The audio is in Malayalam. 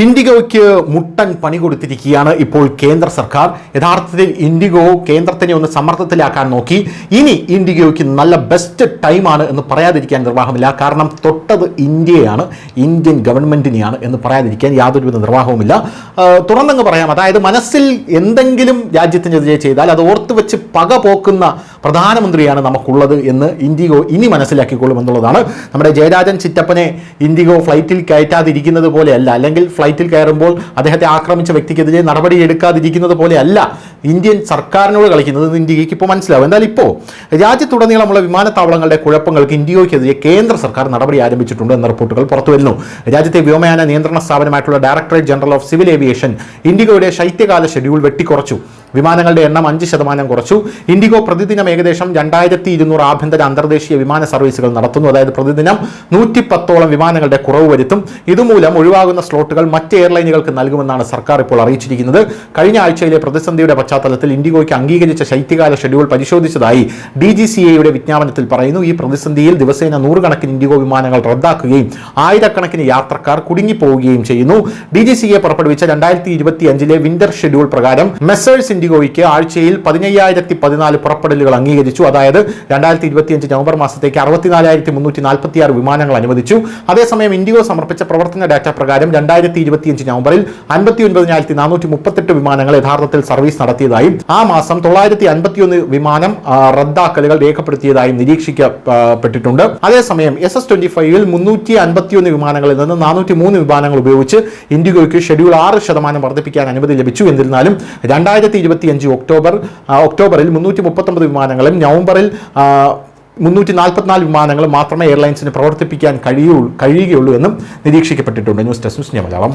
ഇൻഡിഗോയ്ക്ക് മുട്ടൻ പണി കൊടുത്തിരിക്കുകയാണ് ഇപ്പോൾ കേന്ദ്ര സർക്കാർ. യഥാർത്ഥത്തിൽ ഇൻഡിഗോ കേന്ദ്രത്തിനെ ഒന്ന് സമ്മർദ്ദത്തിലാക്കാൻ നോക്കി. ഇനി ഇൻഡിഗോയ്ക്ക് നല്ല ബെസ്റ്റ് ടൈമാണ് എന്ന് പറയാതിരിക്കാൻ നിർവാഹമില്ല. കാരണം തൊട്ടത് ഇന്ത്യയാണ്, ഇന്ത്യൻ ഗവൺമെന്റിനെയാണ് എന്ന് പറയാതിരിക്കാൻ യാതൊരുവിധ നിർവാഹവുമില്ല. തുറന്നങ്ങ് പറയാം, അതായത് മനസ്സിൽ എന്തെങ്കിലും രാജ്യത്തിനെതിരെ ചെയ്താൽ അത് ഓർത്ത് വെച്ച് പക പോക്കുന്ന പ്രധാനമന്ത്രിയാണ് നമുക്കുള്ളത് എന്ന് ഇൻഡിഗോ ഇനി മനസ്സിലാക്കിക്കൊള്ളും എന്നുള്ളതാണ്. നമ്മുടെ ജയരാജൻ ചിറ്റപ്പനെ ഇൻഡിഗോ ഫ്ലൈറ്റിൽ കയറ്റാതിരിക്കുന്നത് പോലെയല്ല, അല്ലെങ്കിൽ ഫ്ലൈറ്റിൽ കയറുമ്പോൾ അദ്ദേഹത്തെ ആക്രമിച്ച വ്യക്തിക്കെതിരെ നടപടി എടുക്കാതിരിക്കുന്നത് പോലെയല്ല ഇന്ത്യൻ സർക്കാരിനോട് കളിക്കുന്നത് ഇന്ത്യക്ക് ഇപ്പോൾ മനസ്സിലാവും. എന്നാൽ ഇപ്പോൾ രാജ്യത്തുടനീളമുള്ള വിമാനത്താവളങ്ങളുടെ കുഴപ്പങ്ങൾക്ക് ഇൻഡിഗോയ്ക്കെതിരെ കേന്ദ്ര സർക്കാർ നടപടി ആരംഭിച്ചിട്ടുണ്ട് എന്ന റിപ്പോർട്ടുകൾ പുറത്തുവരുന്നു. രാജ്യത്തെ വ്യോമയാന നിയന്ത്രണ സ്ഥാപനമായിട്ടുള്ള Directorate General of Civil Aviation ഇൻഡിഗോയുടെ ശൈത്യകാല ഷെഡ്യൂൾ വെട്ടിക്കുറച്ചു. വിമാനങ്ങളുടെ എണ്ണം 5% കുറച്ചു. ഇൻഡിഗോ പ്രതിദിനം ഏകദേശം 2200 ആഭ്യന്തര അന്തർദേശീയ വിമാന സർവീസുകൾ നടത്തുന്നു. അതായത് പ്രതിദിനം 110ഓളം വിമാനങ്ങളുടെ കുറവ് വരുത്തും. ഇതുമൂലം ഒഴിവാകുന്ന സ്ലോട്ടുകൾ മറ്റ് എയർലൈനുകൾക്ക് നൽകുമെന്നാണ് സർക്കാർ ഇപ്പോൾ അറിയിച്ചിരിക്കുന്നത്. കഴിഞ്ഞ ആഴ്ചയിലെ പ്രതിസന്ധിയുടെ പശ്ചാത്തലത്തിൽ ഇൻഡിഗോയ്ക്ക് അംഗീകരിച്ച ശൈത്യകാല ഷെഡ്യൂൾ പരിശോധിച്ചതായി DGCAയുടെ വിജ്ഞാപനത്തിൽ പറയുന്നു. ഈ പ്രതിസന്ധിയിൽ ദിവസേന 100 കണക്കിന് ഇൻഡിഗോ വിമാനങ്ങൾ റദ്ദാക്കുകയും ആയിരക്കണക്കിന് യാത്രക്കാർ കുടുങ്ങിപ്പോവുകയും ചെയ്യുന്നു. DGCA പുറപ്പെടുവിച്ച 2025 വിന്റർ ഷെഡ്യൂൾ പ്രകാരം മെസ്സേഴ്സ് ഇൻഡിഗോയ്ക്ക് ആഴ്ചയിൽ 10014 പുറപ്പെടലുകൾ അംഗീകരിച്ചു. അതായത് 2025 നവംബർ മാസത്തേക്ക് 64346 വിമാനങ്ങൾ അനുവദിച്ചു. അതേസമയം ഇൻഡിഗോ സമർപ്പിച്ച പ്രവർത്തന ഡാറ്റ പ്രകാരം 2025 നവംബറിൽ 59438 വിമാനങ്ങൾ യഥാർത്ഥത്തിൽ സർവീസ് നടത്തിയതായും ആ മാസം 951 വിമാനം റദ്ദാക്കലുകൾ രേഖപ്പെടുത്തിയതായും നിരീക്ഷിക്കപ്പെട്ടിട്ടുണ്ട്. അതേസമയം SS25 351 വിമാനങ്ങളിൽ നിന്ന് 403 വിമാനങ്ങൾ ഉപയോഗിച്ച് ഇൻഡിഗോയ്ക്ക് ഷെഡ്യൂൾ 6% വർദ്ധിപ്പിക്കാൻ അനുമതി ലഭിച്ചു. എന്നിരുന്നാലും 2025 ഒക്ടോബറിൽ 339 വിമാനങ്ങളും നവംബറിൽ 344 വിമാനങ്ങളും മാത്രമേ എയർലൈൻസിന് പ്രവർത്തിപ്പിക്കാൻ കഴിയുകയുള്ളൂ എന്നും നിരീക്ഷിക്കപ്പെട്ടിട്ടുണ്ട്. News desk news Malayalam.